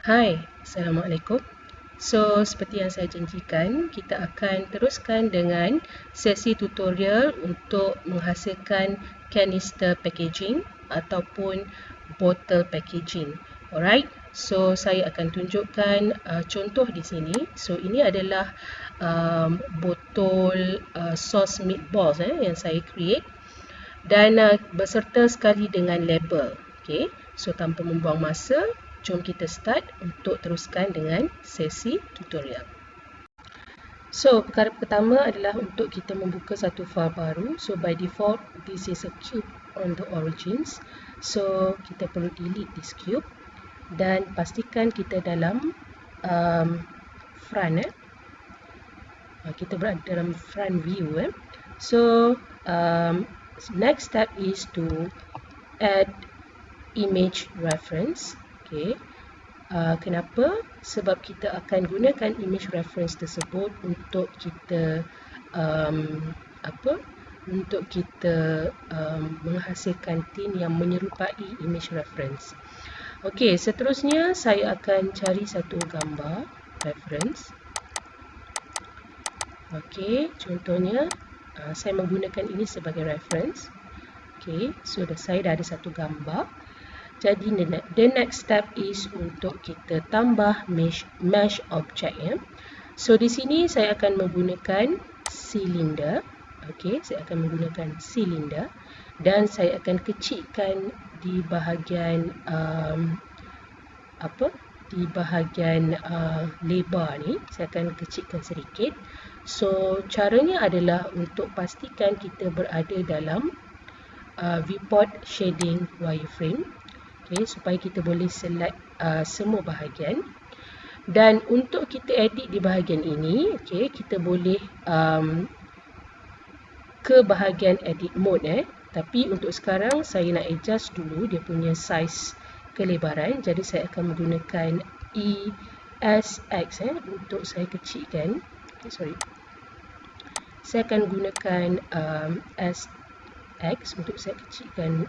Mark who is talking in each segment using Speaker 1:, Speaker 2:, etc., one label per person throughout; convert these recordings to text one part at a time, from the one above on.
Speaker 1: Hai, Assalamualaikum. So, seperti yang saya janjikan, kita akan teruskan dengan sesi tutorial untuk menghasilkan canister packaging ataupun bottle packaging. Alright, so saya akan tunjukkan contoh di sini. So, ini adalah botol sauce meatballs yang saya create dan berserta sekali dengan label. Okay, so tanpa membuang masa, jom kita start untuk teruskan dengan sesi tutorial. So, perkara pertama adalah untuk kita membuka satu file baru. So, by default, this is a cube on the origins. So, kita perlu delete this cube dan pastikan kita dalam front. Kita berada dalam front view. So, next step is to add image reference. Okay. Kenapa? Sebab kita akan gunakan image reference tersebut untuk kita menghasilkan tin yang menyerupai image reference. Okey, seterusnya saya akan cari satu gambar reference. Okey, contohnya saya menggunakan ini sebagai reference. Okey, so saya dah ada satu gambar. Jadi the next step is untuk kita tambah mesh object ya. So di sini saya akan menggunakan silinder. Okey, saya akan menggunakan silinder dan saya akan kecilkan di bahagian lebar ni. Saya akan kecilkan sedikit. So caranya adalah untuk pastikan kita berada dalam viewport shading wireframe. Okay, supaya kita boleh select semua bahagian. Dan untuk kita edit di bahagian ini, okay, kita boleh ke bahagian edit mode. Tapi untuk sekarang saya nak adjust dulu dia punya size kelebaran. Jadi saya akan menggunakan ESX untuk saya kecilkan. Okay, saya akan gunakan SX untuk saya kecilkan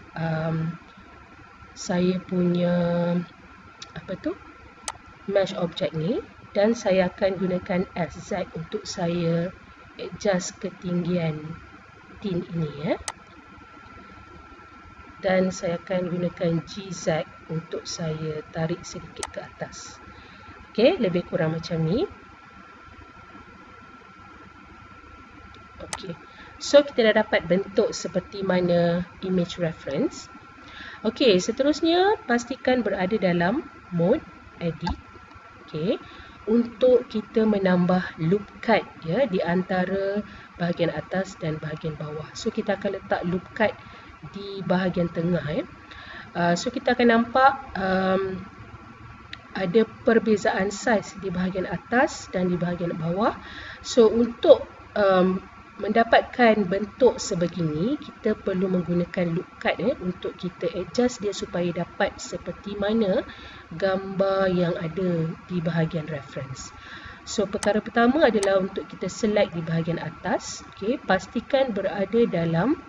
Speaker 1: saya punya mesh object ni, dan saya akan gunakan SZ untuk saya adjust ketinggian tin ini ya. Dan saya akan gunakan GZ untuk saya tarik sedikit ke atas. Okey, lebih kurang macam ni. Okey. So kita dah dapat bentuk seperti mana image reference. Okey, seterusnya pastikan berada dalam mode edit. Okey, untuk kita menambah loop cut ya di antara bahagian atas dan bahagian bawah. So kita akan letak loop cut di bahagian tengah ya. So kita akan nampak ada perbezaan saiz di bahagian atas dan di bahagian bawah. So untuk mendapatkan bentuk sebegini, kita perlu menggunakan loop cut untuk kita adjust dia supaya dapat seperti mana gambar yang ada di bahagian reference. So perkara pertama adalah untuk kita select di bahagian atas. Okay, pastikan berada dalam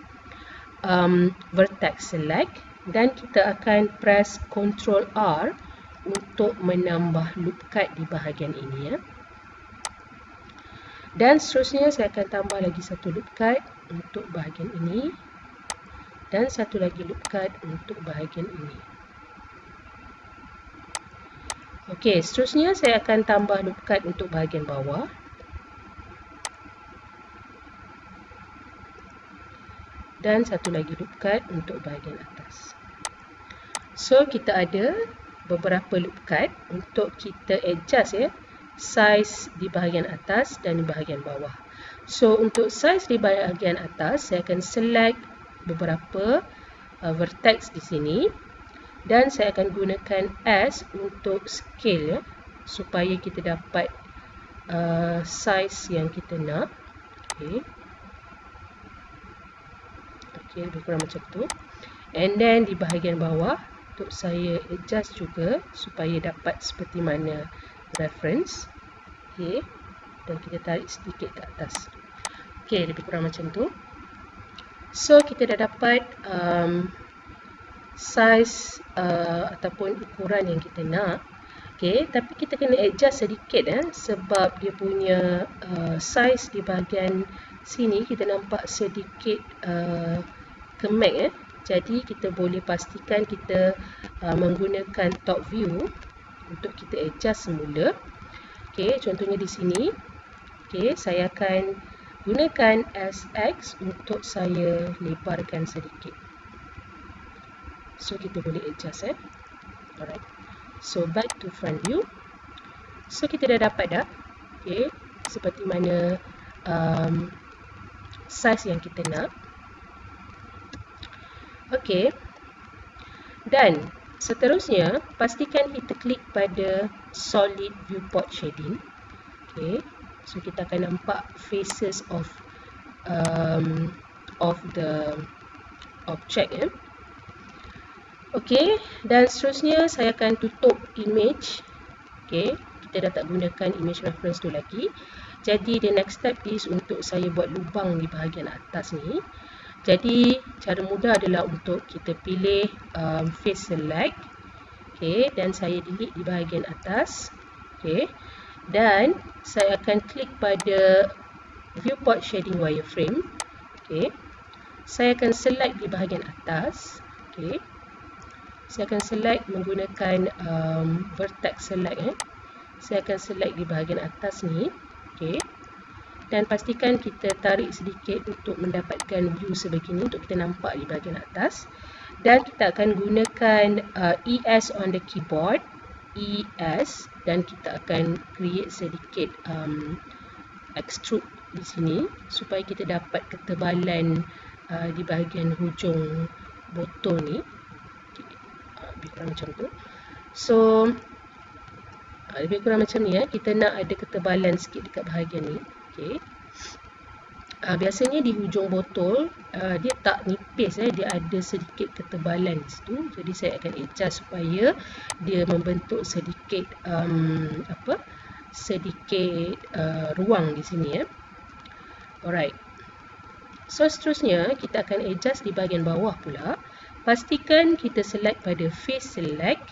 Speaker 1: vertex select dan kita akan press Ctrl R untuk menambah loop cut di bahagian ini ya. Dan seterusnya saya akan tambah lagi satu loop cut untuk bahagian ini dan satu lagi loop cut untuk bahagian ini. Okey, seterusnya saya akan tambah loop cut untuk bahagian bawah. Dan satu lagi loop cut untuk bahagian atas. So kita ada beberapa loop cut untuk kita adjust ya size di bahagian atas dan di bahagian bawah. So untuk size di bahagian atas, saya akan select beberapa vertex di sini dan saya akan gunakan S untuk scale ya, supaya kita dapat size yang kita nak. Okey, lebih kurang macam tu. And then di bahagian bawah untuk saya adjust juga supaya dapat seperti mana reference. Okey, dan kita tarik sedikit ke atas. Okey, lebih kurang macam tu. So kita dah dapat size ataupun ukuran yang kita nak. Okay, tapi kita kena adjust sedikit sebab dia punya size di bahagian sini kita nampak sedikit kemek. Jadi kita boleh pastikan kita menggunakan top view untuk kita adjust semula. Okay, contohnya di sini. Okay, saya akan gunakan SX untuk saya lebarkan sedikit. So kita boleh adjust. Alright. So back to front view. So kita dah dapat dah, okay, seperti mana size yang kita nak. Okay. Dan seterusnya pastikan kita klik pada solid viewport shading. Okay. So kita akan nampak faces of the object. Okay, dan seterusnya saya akan tutup image. Okay, kita dah tak gunakan image reference tu lagi. Jadi the next step is untuk saya buat lubang di bahagian atas ni. Jadi cara mudah adalah untuk kita pilih face select. Okay, dan saya delete di bahagian atas. Okay, dan saya akan klik pada viewport shading wireframe. Okay, saya akan select di bahagian atas. Okay, saya akan select menggunakan vertex select. Saya akan select di bahagian atas ni. Okay. Dan pastikan kita tarik sedikit untuk mendapatkan view sebegini untuk kita nampak di bahagian atas. Dan kita akan gunakan ES on the keyboard. ES. Dan kita akan create sedikit extrude di sini supaya kita dapat ketebalan di bahagian hujung botol ni. Lebih kurang macam tu. So lebih kurang macam ni kita nak ada ketebalan sikit dekat bahagian ni. Okay. Biasanya di hujung botol dia tak nipis, dia ada sedikit ketebalan di situ. Jadi saya akan adjust supaya dia membentuk sedikit ruang di sini. Alright. So seterusnya kita akan adjust di bahagian bawah pula. Pastikan kita select pada face select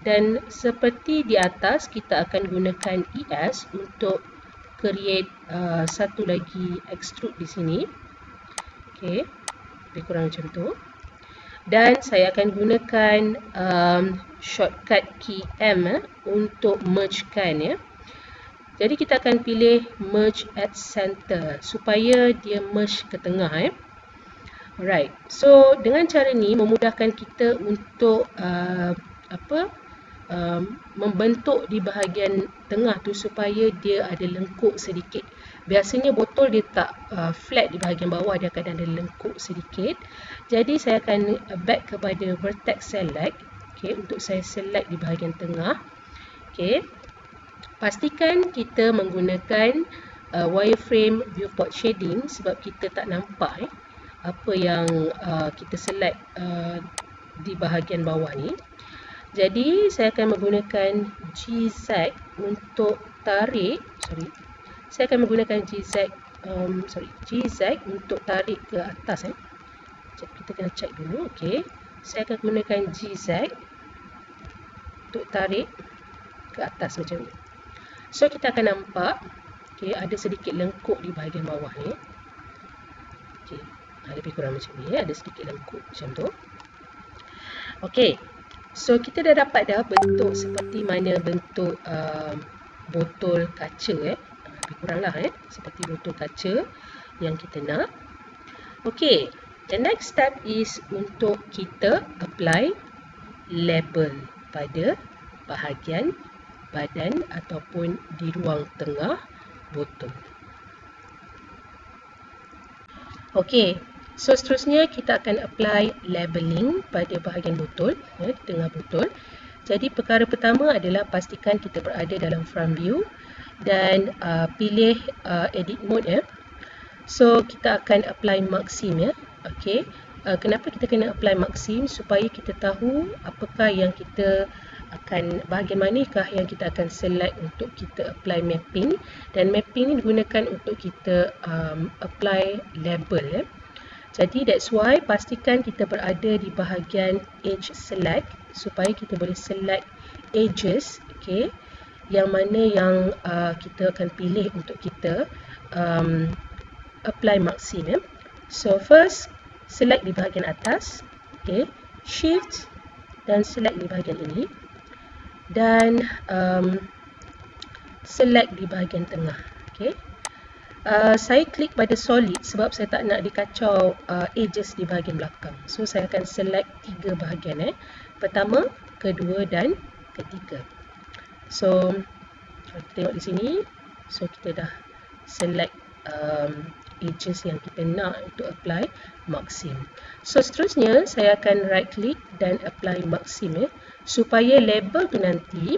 Speaker 1: dan seperti di atas kita akan gunakan ES untuk create satu lagi extrude di sini. Okay, lebih kurang macam tu. Dan saya akan gunakan shortcut key M untuk mergekan. Jadi kita akan pilih merge at center supaya dia merge ke tengah. Alright, so dengan cara ni memudahkan kita untuk membentuk di bahagian tengah tu supaya dia ada lengkuk sedikit. Biasanya botol dia tak flat di bahagian bawah, dia akan ada lengkuk sedikit. Jadi saya akan back kepada vertex select. Okay, untuk saya select di bahagian tengah. Okay, pastikan kita menggunakan wireframe viewport shading sebab kita tak nampak apa yang kita select di bahagian bawah ni. Jadi saya akan menggunakan GZ untuk tarik. Saya akan menggunakan GZ untuk tarik ke atas. Kita kena check dulu. Okey. Saya akan gunakan GZ untuk tarik ke atas macam ni. So kita akan nampak ada sedikit lengkuk di bahagian bawah ni. Okey. Lebih kurang macam ni, ada sedikit lengkuk macam tu. Okey, so kita dah dapat dah bentuk seperti mana bentuk botol kaca. Lebih kurang lah seperti botol kaca yang kita nak. Okey, the next step is untuk kita apply label pada bahagian badan ataupun di ruang tengah botol. Okey. So seterusnya kita akan apply labeling pada bahagian botol, di tengah botol. Jadi perkara pertama adalah pastikan kita berada dalam front view dan pilih edit mode. So kita akan apply maksim. Okey. Kenapa kita kena apply maksim? Supaya kita tahu apakah yang kita akan, bahagian manakah yang kita akan select untuk kita apply mapping, dan mapping ni digunakan untuk kita apply label. Jadi that's why pastikan kita berada di bahagian edge select supaya kita boleh select edges, Okay, yang mana yang kita akan pilih untuk kita apply maksim ya. So first select di bahagian atas, okay, shift dan select di bahagian ini, dan select di bahagian tengah. Okay, saya klik pada solid sebab saya tak nak dikacau edges di bahagian belakang. So saya akan select 3 bahagian pertama, kedua dan ketiga. So kita tengok di sini, so kita dah select edges yang kita nak untuk apply maksim. So seterusnya saya akan right click dan apply maksim supaya label tu nanti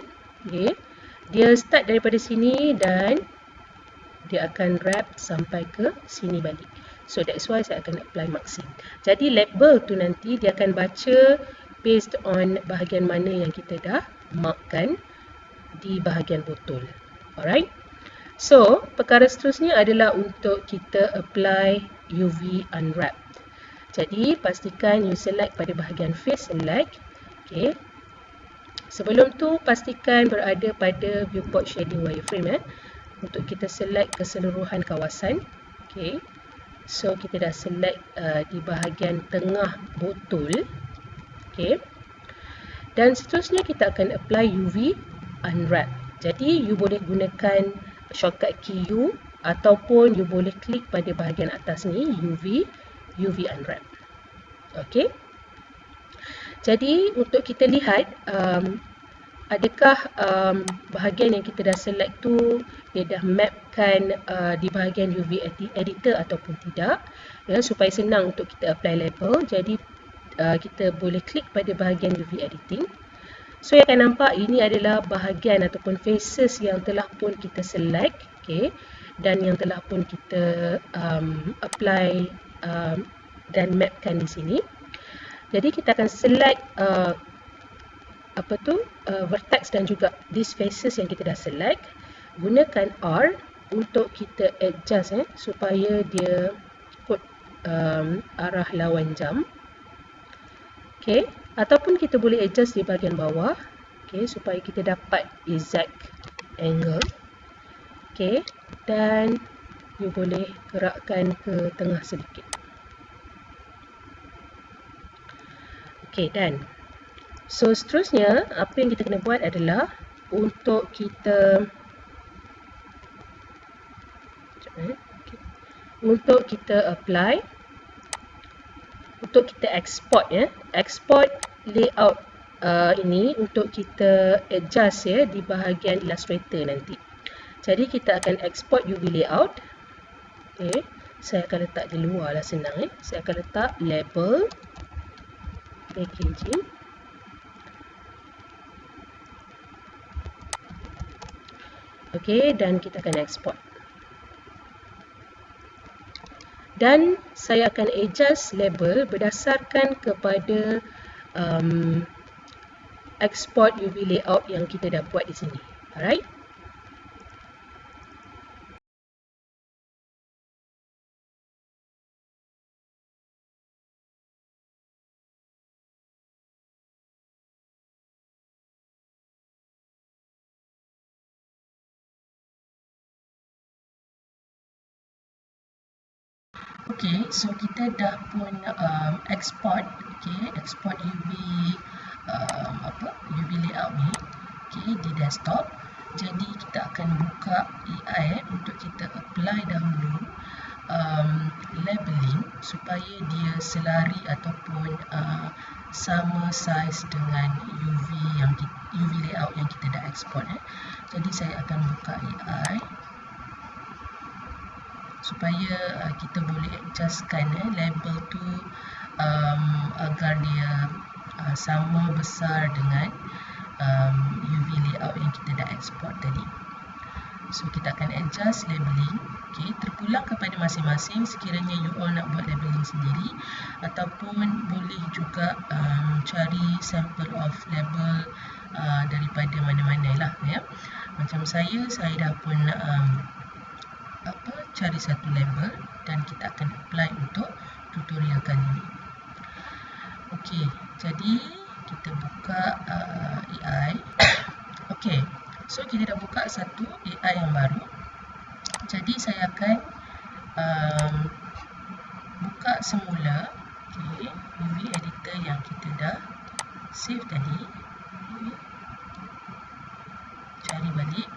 Speaker 1: dia start daripada sini dan dia akan wrap sampai ke sini balik. So that's why saya akan apply maksim. Jadi label tu nanti dia akan baca based on bahagian mana yang kita dah markkan di bahagian botol. Alright. So, perkara seterusnya adalah untuk kita apply UV unwrap. Jadi, pastikan you select pada bahagian face, select. Okay. Sebelum tu, pastikan berada pada viewport shading wireframe untuk kita select keseluruhan kawasan. Okay. So, kita dah select di bahagian tengah botol. Okay. Dan seterusnya kita akan apply UV unwrap. Jadi, you boleh gunakan shortcut key U ataupun you boleh klik pada bahagian atas ni UV unwrap. Okey. Jadi untuk kita lihat adakah bahagian yang kita dah select tu dia dah mapkan di bahagian UV editor ataupun tidak, ya, supaya senang untuk kita apply label. Jadi kita boleh klik pada bahagian UV editing. So yang akan nampak ini adalah bahagian ataupun faces yang telah pun kita select, okay, dan yang telah pun kita apply dan mapkan di sini. Jadi kita akan select vertex dan juga these faces yang kita dah select. Gunakan R untuk kita adjust supaya dia ikut arah lawan jam. Okay. Ataupun kita boleh adjust di bahagian bawah, okay, supaya kita dapat exact angle. Okay, dan you boleh gerakkan ke tengah sedikit. Okay, dan so seterusnya apa yang kita kena buat adalah untuk kita apply, untuk kita export export layout ini untuk kita adjust di bahagian Illustrator nanti. Jadi kita akan export UV layout. Okay. Saya akan letak di luar lah, senang Saya akan letak label packaging. Okay, dan kita akan export. Dan saya akan adjust label berdasarkan kepada export UV layout yang kita dah buat di sini. Alright. Okay, so kita dah pun export, okay, export UV UV layout ni, okay, di desktop. Jadi kita akan buka AI untuk kita apply dahulu labeling supaya dia selari ataupun sama size dengan UV layout yang kita dah export. Jadi saya akan buka AI supaya kita boleh adjustkan label tu agar dia sama besar dengan UV layout yang kita dah export tadi. So kita akan adjust labeling, okay, terpulang kepada masing-masing sekiranya you all nak buat labeling sendiri ataupun boleh juga cari sample of label daripada mana-mana lah ya. Macam saya dah pun cari satu label dan kita akan apply untuk tutorial kali ini. Okey, jadi kita buka AI. Okey, so kita dah buka satu AI yang baru. Jadi saya akan buka semula UV editor yang kita dah save tadi. Cari balik.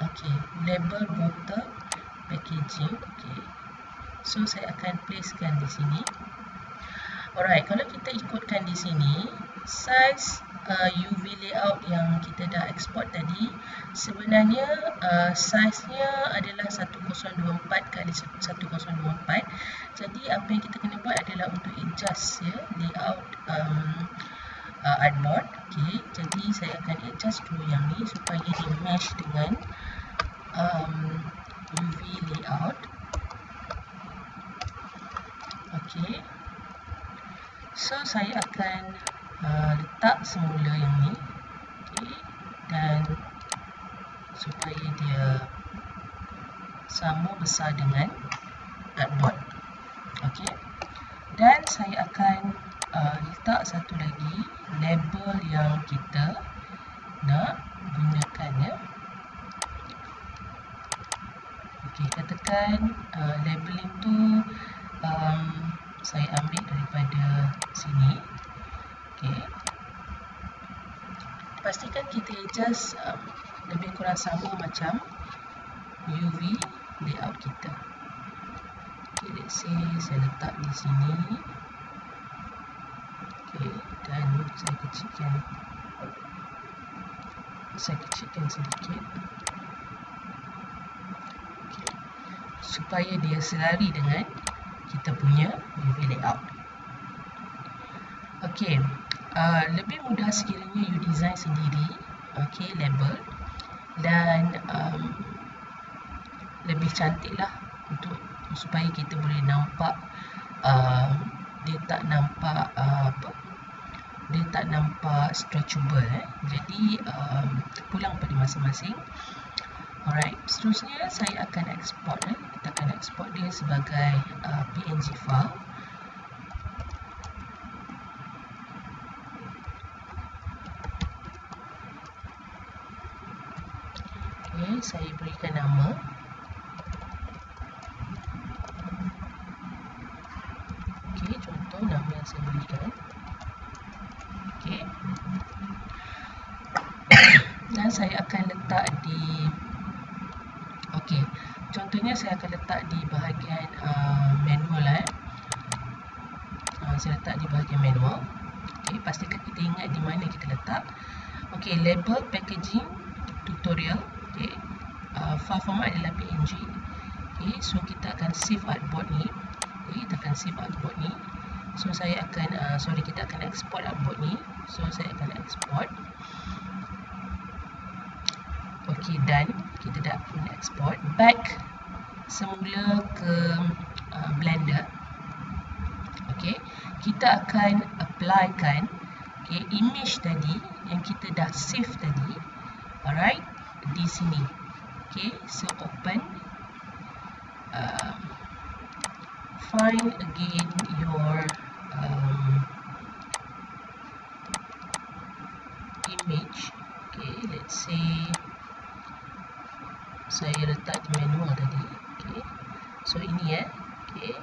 Speaker 1: Okey, label bottle packaging. Okey, so saya akan placekan di sini. Alright, kalau kita ikutkan di sini, size UV layout yang kita dah export tadi, sebenarnya size-nya adalah 1024 kali 1024. Jadi apa yang kita kena buat adalah untuk adjust ya layout artboard. Okay, jadi saya akan adjust dulu yang ni supaya dia mesh dengan UV layout. Okay, so saya akan letak semula yang ni, okay, dan supaya dia sama besar dengan artboard. Okay, dan saya akan letak satu lagi label yang kita nak gunakan ya. Okay, katakan labeling tu saya ambil daripada sini. Okay, pastikan kita adjust lebih kurang sama macam UV layout kita. Okay, let's say saya letak di sini. Okay, dan saya kecilkan sedikit. Okay, supaya dia selari dengan kita punya UV layout. Okay, lebih mudah sekiranya you design sendiri, okay, label, dan lebih cantik lah untuk supaya kita boleh nampak dia tak nampak stretchable. Jadi pulang pada masing-masing. Alright, seterusnya saya akan export. Kita akan export dia sebagai PNG file. Okay, saya berikan nama. Okay, contoh nama yang saya berikan. Okay, dan saya akan letak di, okay, contohnya saya akan letak di bahagian manual saya letak di bahagian manual. Okay, pastikan kita ingat di mana kita letak. Okay, label packaging tutorial. Okay, file format adalah PNG. Okay, so kita akan save artboard ni. Okay, kita akan save artboard ni. So saya akan kita akan export artboard ni. So saya akan export. Okay, dan kita dah export. Back semula ke Blender. Okay, kita akan applykan image tadi yang kita dah save tadi. Alright, di sini. Okay, so open. Find again your image. Okay, let's say saya letak di manual tadi. Okay, so ini okay,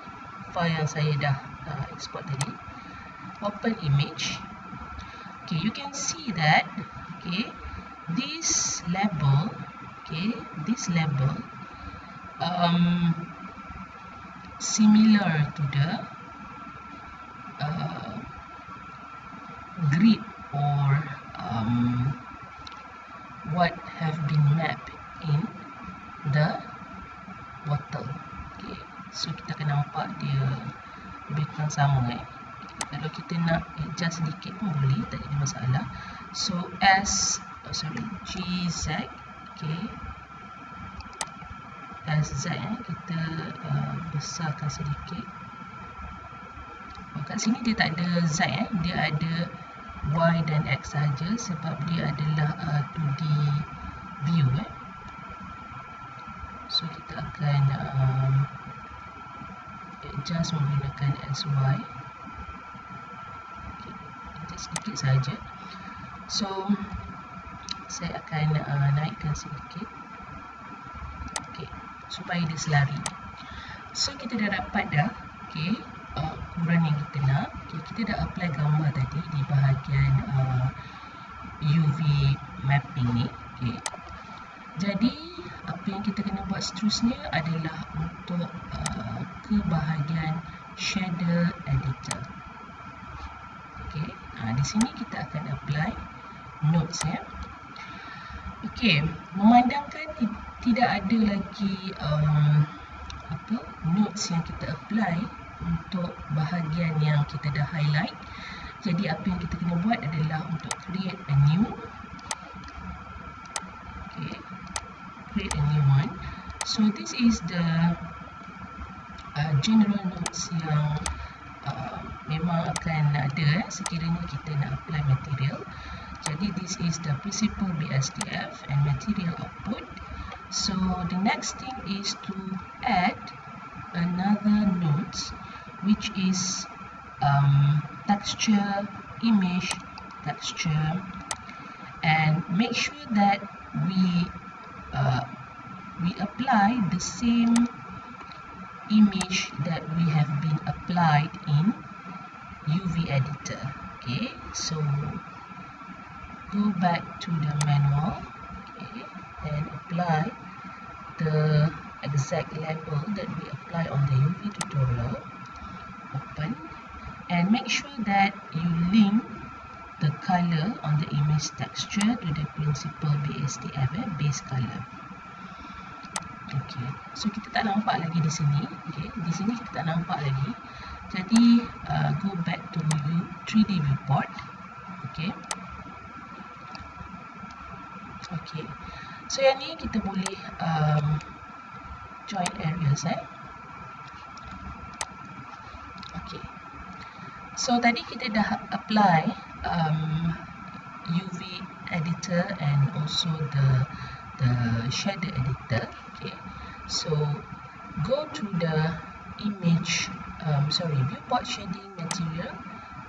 Speaker 1: file yang saya dah export tadi. Open image. Okay, you can see that okay, this label similar to the grid or what have been mapped in the bottle. Okay, so kita akan nampak dia lebih kurang sama. Kalau kita nak adjust sedikit pun boleh, tak ada masalah. So GZ, okay, SZ kita besarkan sedikit. Kat sini dia tak ada Z, dia ada Y dan X saja sebab dia adalah 2D view. So kita akan adjust menggunakan SY. sedikit saja. So saya akan naikkan sedikit, supaya dia selari. So kita dah dapat dah ukuran yang kita nak. Kita dah apply gambar tadi di bahagian UV mapping ni. Jadi apa yang kita kena buat seterusnya adalah untuk ke bahagian shader editor. Di sini kita akan apply nodes ya. Memandangkan tidak ada lagi nodes yang kita apply untuk bahagian yang kita dah highlight. Jadi apa yang kita kena buat adalah untuk create a new one. So this is the general nodes yang memang akan ada sekiranya kita nak apply material. Jadi this is the principal BSDF and material output. So the next thing is to add another nodes, which is texture, image, texture, and make sure that we apply the same image that we have been applied in UV editor. So go back to the manual and apply the exact label that we apply on the UV tutorial. Open and make sure that you link the color on the image texture to the principal BSDF base color. So kita tak nampak lagi di sini. Di sini kita tak nampak lagi. Jadi go back to 3D viewport. So yang ni kita boleh join areas. So tadi kita dah apply UV editor and also the shader editor. So go to the image viewport shading material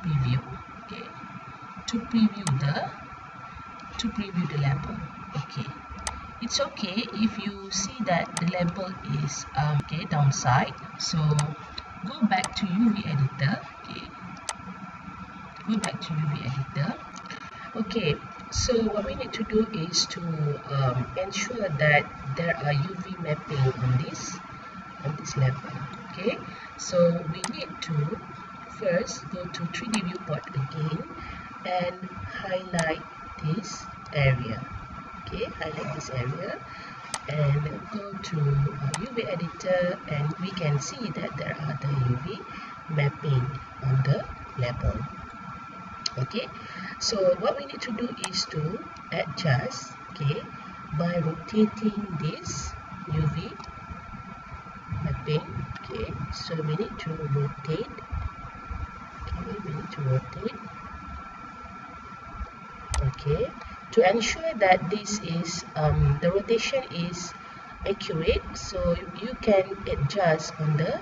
Speaker 1: preview to preview the label. It's okay if you see that the label is downside. So go back to UV editor. So what we need to do is to ensure that there are UV mapping on this level. So we need to first go to 3D viewport again and highlight this area. Highlight this area and go to UV editor, and we can see that there are the UV mapping on the label. So what we need to do is to adjust by rotating this UV mapping. So we need to rotate. To ensure that this is the rotation is accurate, so you can adjust on the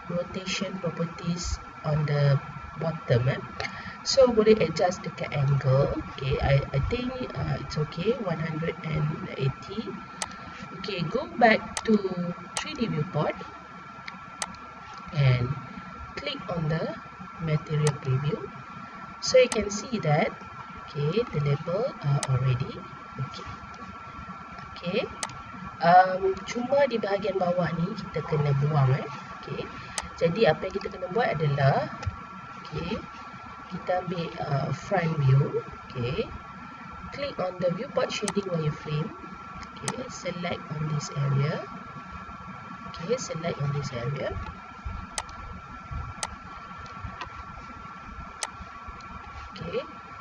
Speaker 1: rotation properties on the bottom. So boleh adjust dekat angle. I think it's okay, 180. Go back to 3D viewport and click on the material preview. So you can see that the label are already cuma di bahagian bawah ni kita kena buang. Jadi apa yang kita kena buat adalah kita ambil front view. Click on the viewport shading wireframe. Select on this area.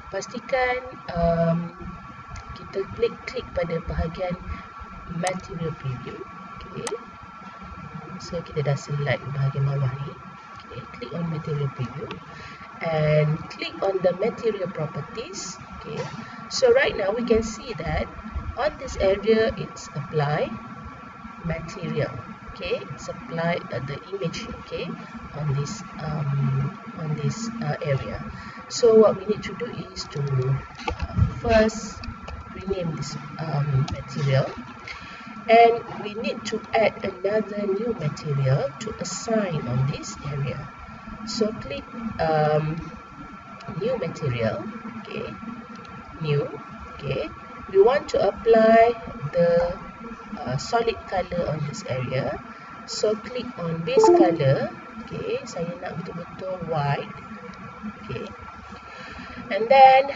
Speaker 1: Pastikan kita klik pada bahagian material preview. So kita dah select bahagian bawah ni. Click on material preview and click on the material properties. So right now we can see that on this area it's apply material. okay, supply the image, okay, on this area. So what we need to do is to first rename this material, and we need to add another new material to assign on this area. So click new material, okay, new, okay. We want to apply the solid color on this area. So click on base color, okay. Saya nak betul-betul white, okay. And then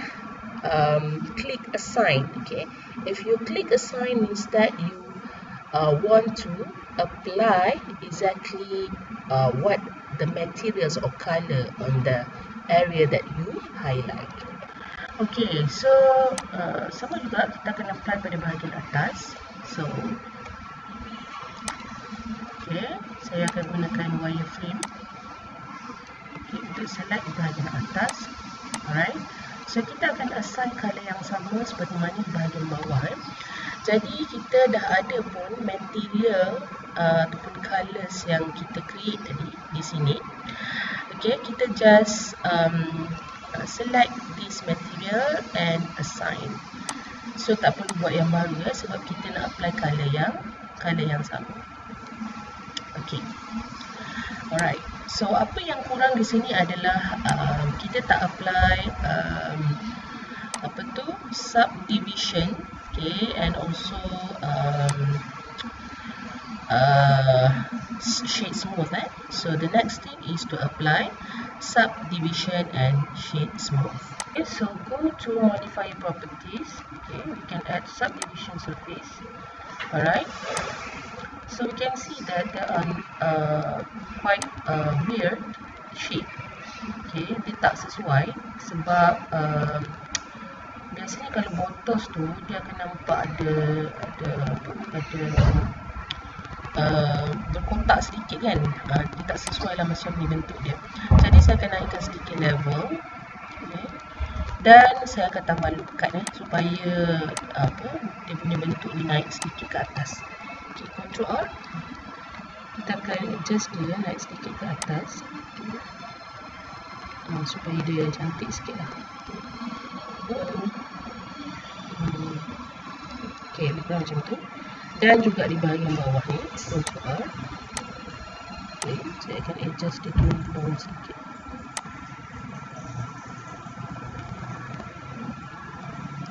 Speaker 1: click assign, okay. If you click assign means that you want to apply exactly what the materials or color on the area that you highlight. Okay, so sama juga kita akan apply pada bahagian atas. So, okay, saya akan gunakan wireframe, okay, untuk select di bahagian atas. Alright, so kita akan assign color yang sama seperti mana di bahagian bawah. Jadi kita dah ada pun material ataupun colors yang kita create tadi di sini. Okay, kita just select this material and assign. So tak perlu buat yang baru ya, sebab kita nak apply color yang sama. Okay. Alright. So apa yang kurang di sini adalah kita tak apply subdivision, okay, and also shade smooth. So the next thing is to apply subdivision and shade smooth. Okay, so go to modify properties. Okay, we can add subdivision surface. Alright. So we can see that there are quite weird shape. Okay, dia tak sesuai sebab biasanya kalau botos tu dia akan nampak ada berkotak sedikit kan. Dia tak sesuai lah macam ni bentuk dia. Jadi saya akan naikkan sedikit level, okay. Dan saya akan tambah loop cut supaya dia punya bentuk ni naik sedikit ke atas. Okay, Ctrl R, kita akan adjust dia naik sedikit ke atas, okay. Supaya dia cantik sikit lah. Okay, lebih kurang macam tu. Dan juga di bahagian bawah ni, Ctrl R, okay, saya akan adjust dia turun ke bawah sedikit.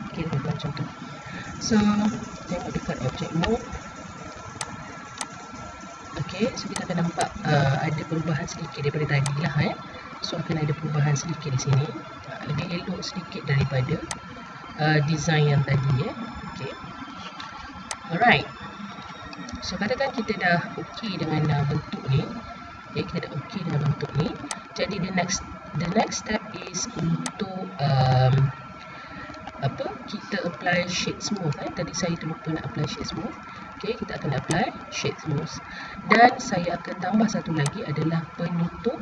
Speaker 1: Okay, lebih kurang macam tu. So, tengok dekat object mode. Okay, so kita akan nampak ada perubahan sedikit daripada tadi lah. So akan ada perubahan sedikit di sini, lebih elok sedikit daripada design yang tadi. Okay. Alright. So katakan kita dah okey dengan bentuk ni. Okay, kita dah okey dengan bentuk ni. Jadi the next step is untuk kita apply shade smooth. Tadi saya terlupa nak apply shade smooth. Okay, kita akan apply shade smooth. Dan saya akan tambah satu lagi adalah penutup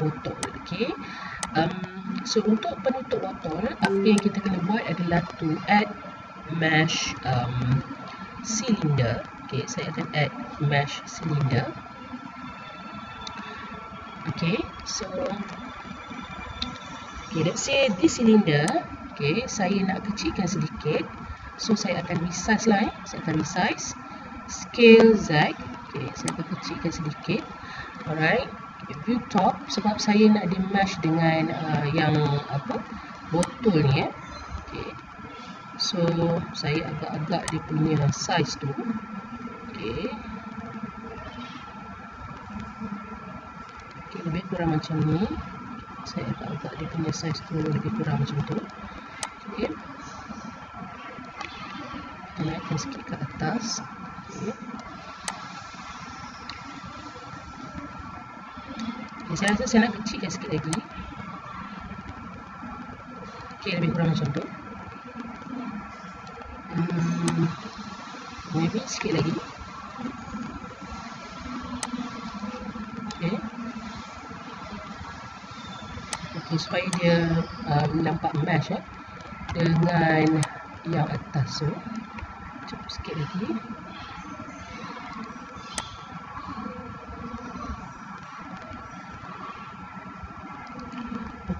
Speaker 1: botol. Okay. So untuk penutup botol, apa yang kita kena buat adalah to add mesh cylinder. Okay, saya akan add mesh cylinder. Okay, so okay, let's say this cylinder, okay, saya nak kecilkan sedikit. So saya akan resize lah. Saya akan resize scale Z. Okay, saya akan kecilkan sedikit. Alright. Okay, view top, sebab saya nak di mesh dengan yang botol ni. Okay. So saya agak-agak dia punya size tu. Okay. Okay, lebih kurang macam ni. Saya agak-agak dia punya size tu lebih kurang macam tu. Okay. Naikkan sikit ke atas. Okay. Okay, saya rasa saya nak kecilkan sikit lagi. Okay, lebih kurang macam tu. Maybe sikit lagi. Okay. Okay, supaya dia nampak mesh dengan yang atas tu. Cukup sikit lagi.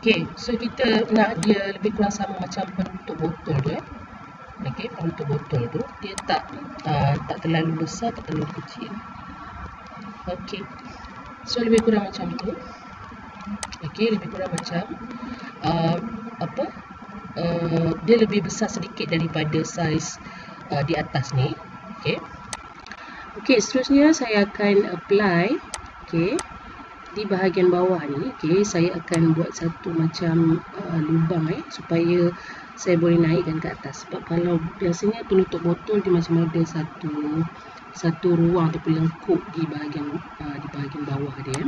Speaker 1: Okey, so kita nak dia lebih kurang sama macam penutup botol tu Okey, penutup botol tu dia tak terlalu besar, tak terlalu kecil. Okey. So lebih kurang macam tu. Okey, lebih kurang macam dia lebih besar sedikit daripada saiz di atas ni. Okey. Okey, seterusnya saya akan apply di bahagian bawah ni. Okey, saya akan buat satu macam lubang supaya saya boleh naikkan ke atas. Sebab kalau biasanya penutup botol dia macam ada satu ruang ataupun lengkuk di bahagian bawah dia.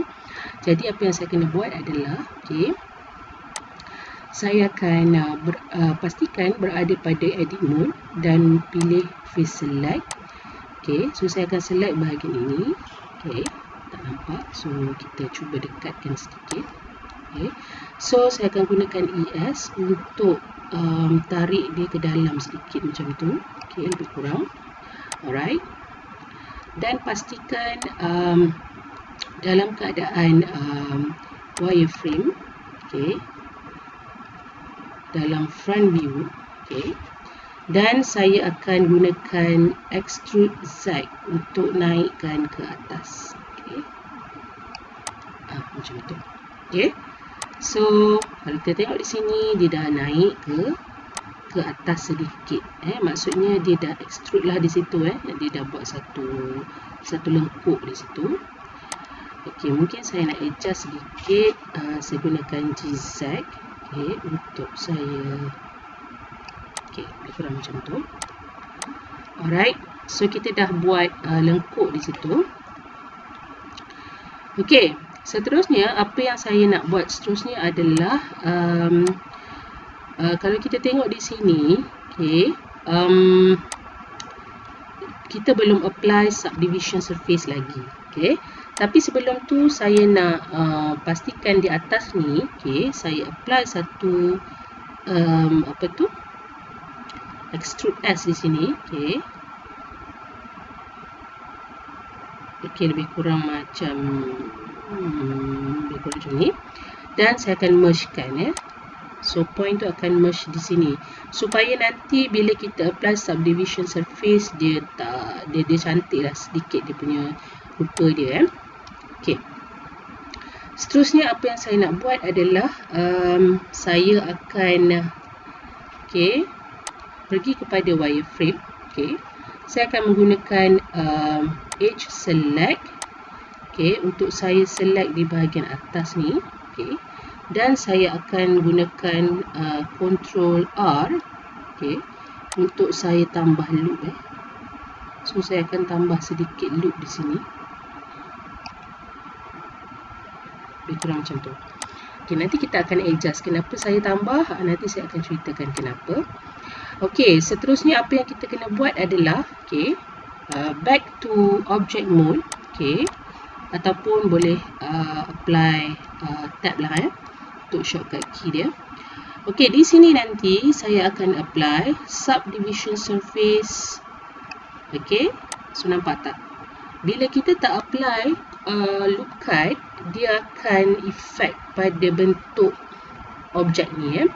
Speaker 1: Jadi apa yang saya kena buat adalah saya akan pastikan berada pada edit mode dan pilih face select. So saya akan select bahagian ini. Tak nampak, so kita cuba dekatkan sedikit. So saya akan gunakan ES untuk tarik dia ke dalam sedikit macam tu. Lebih kurang. Alright. Dan pastikan dalam keadaan wireframe, dalam front view, dan saya akan gunakan extrude Z untuk naikkan ke atas. Macam itu. So kalau kita tengok di sini dia dah naik ke atas sedikit. Maksudnya dia dah extrude lah di situ. Dia dah buat satu lengkuk di situ. Mungkin saya nak adjust sedikit. Saya gunakan GZ untuk saya lebih kurang macam tu. Alright, so kita dah buat lengkuk di situ. Seterusnya apa yang saya nak buat seterusnya adalah kalau kita tengok di sini, kita belum apply subdivision surface lagi. Tapi sebelum tu saya nak pastikan di atas ni, saya apply satu extrude S di sini. Lebih kurang macam ni. Dan saya akan mergekan. So point tu akan merge di sini supaya nanti bila kita apply subdivision surface dia cantik lah sedikit dia punya rupa dia. Seterusnya apa yang saya nak buat adalah saya akan pergi kepada wireframe. Saya akan menggunakan edge select untuk saya select di bahagian atas ni. Dan saya akan gunakan Ctrl R untuk saya tambah loop. So saya akan tambah sedikit loop di sini. Lebih kurang macam tu. Nanti kita akan adjust kenapa saya tambah. Nanti saya akan ceritakan kenapa. Seterusnya apa yang kita kena buat adalah back to object mode. Ataupun boleh apply tab lah untuk shortcut key dia. Di sini nanti saya akan apply subdivision surface. So nampak tak? Bila kita tak apply loop cut, dia akan effect pada bentuk objek ni.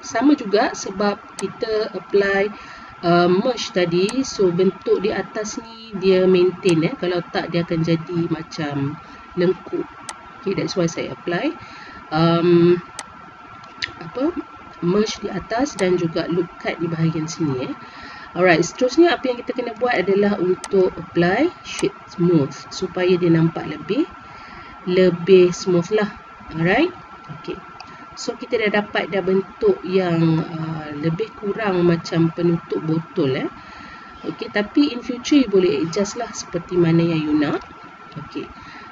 Speaker 1: Sama juga sebab kita apply merge tadi, so bentuk di atas ni dia maintain. Kalau tak dia akan jadi macam lengkuk. That's why saya apply merge di atas dan juga loop cut di bahagian sini. Alright, seterusnya apa yang kita kena buat adalah untuk apply shade smooth supaya dia nampak lebih smooth lah. Alright. So kita dah dapat bentuk yang lebih kurang macam penutup botol. Tapi in future you boleh adjust lah seperti mana yang you nak.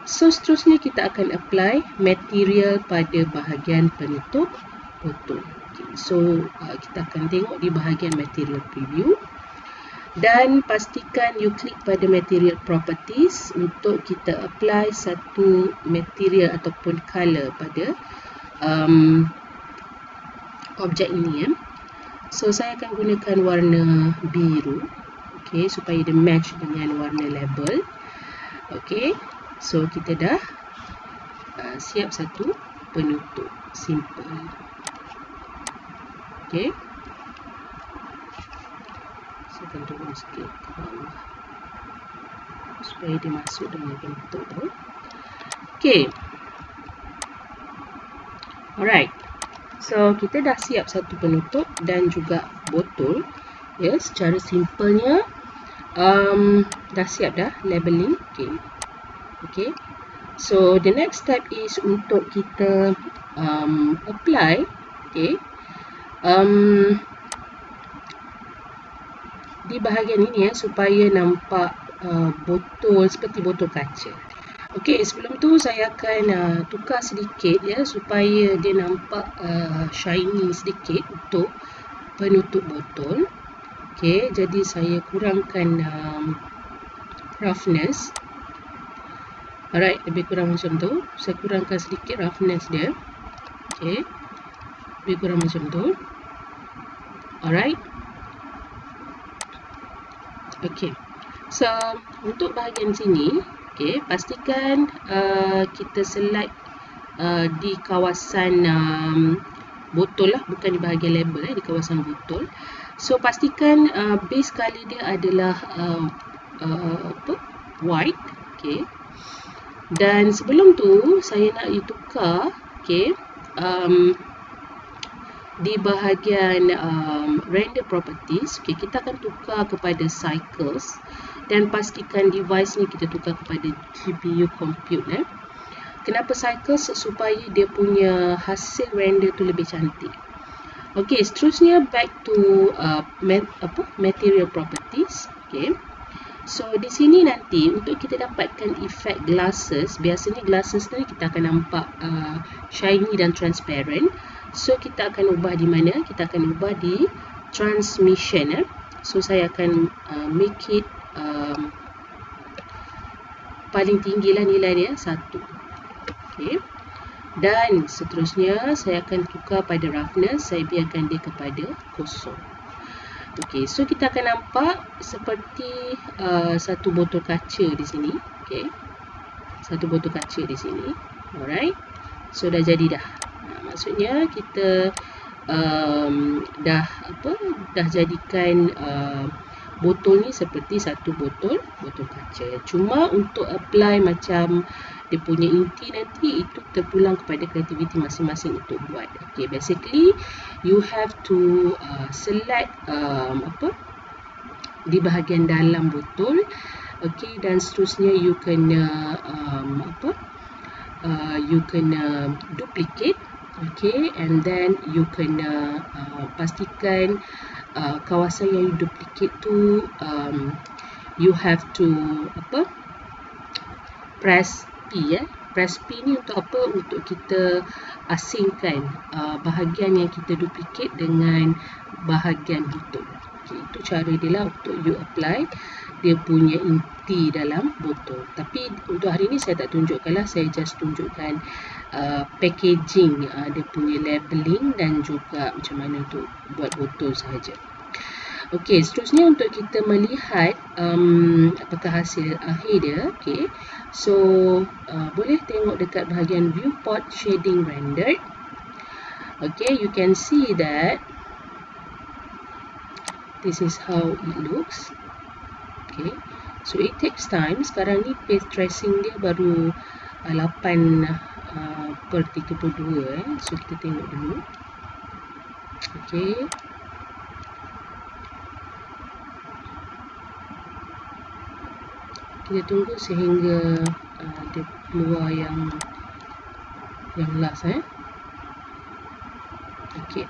Speaker 1: So seterusnya kita akan apply material pada bahagian penutup botol. So kita akan tengok di bahagian material preview. Dan pastikan you klik pada material properties untuk kita apply satu material ataupun color pada objek ini. So saya akan gunakan warna biru supaya dia match dengan warna label. So kita dah siap satu penutup simple. Okey. Saya akan turun sikit ke bawah supaya dia masuk dengan bentuk tu. Okey. Alright. So, kita dah siap satu penutup dan juga botol. Ya, secara simpelnya dah siap dah labeling. Okey. Okey. So, the next step is untuk kita apply. Okey. Di bahagian ini ya, supaya nampak botol seperti botol kaca. Okey, sebelum tu saya akan tukar sedikit ya, supaya dia nampak shiny sedikit untuk penutup botol. Okey, jadi saya kurangkan roughness. Alright, lebih kurang macam tu. Saya kurangkan sedikit roughness dia. Okey, lebih kurang macam tu. Alright. Okey, so untuk bahagian sini, okey, pastikan kita select di kawasan botol lah, bukan di bahagian label di kawasan botol. So pastikan base color dia adalah white. Okey. Dan sebelum tu saya nak tukar, okey, di bahagian render properties. Okey, kita akan tukar kepada cycles dan pastikan device ni kita tukar kepada GPU compute. Kenapa cycles? Supaya dia punya hasil render tu lebih cantik. Okey, seterusnya back to material properties. Okey. So di sini nanti untuk kita dapatkan efek glasses, biasanya glasses ni kita akan nampak shiny dan transparent. So kita akan ubah di mana? Kita akan ubah di transmission. So saya akan make it paling tinggi lah nilai dia 1. Okay. Dan seterusnya saya akan tukar pada roughness, saya biarkan dia kepada 0. Okey, so kita akan nampak seperti satu botol kaca di sini. Okey, satu botol kaca di sini. Alright, so dah jadi dah. Maksudnya kita dah jadikan botol ni seperti satu botol kaca. Cuma untuk apply macam dia punya inti nanti itu terpulang kepada kreativiti masing-masing untuk buat. Okay, basically you have to select di bahagian dalam botol. Okay, dan seterusnya you kena duplicate. Okay, and then you kena pastikan kawasan yang you duplicate tu you have to press P. Press P ni untuk apa? Untuk kita asingkan bahagian yang kita duplicate dengan bahagian hidup. Okay, itu cara dia lah untuk you apply dia punya inti dalam botol. Tapi untuk hari ni saya tak tunjukkan lah, saya just tunjukkan packaging dia punya labeling dan juga macam mana untuk buat botol sahaja. Okey, seterusnya untuk kita melihat apakah hasil akhir dia. Okey, so boleh tengok dekat bahagian viewport shading rendered. Okay, you can see that this is how it looks. Okay, so it takes time. Sekarang ni path tracing dia baru 8/32. So kita tengok dulu. Okay, kita tunggu sehingga dia keluar yang last. Okay,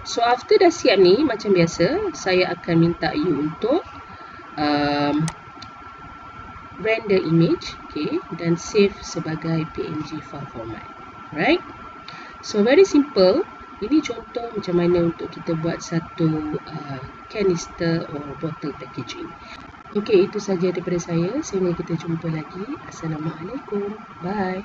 Speaker 1: so after dah siap ni, macam biasa saya akan minta you untuk render image, okay, dan save sebagai PNG file format. Right, so very simple. Ini contoh macam mana untuk kita buat satu canister or bottle packaging. Okey, itu saja daripada saya. Sehingga kita jumpa lagi. Assalamualaikum. Bye.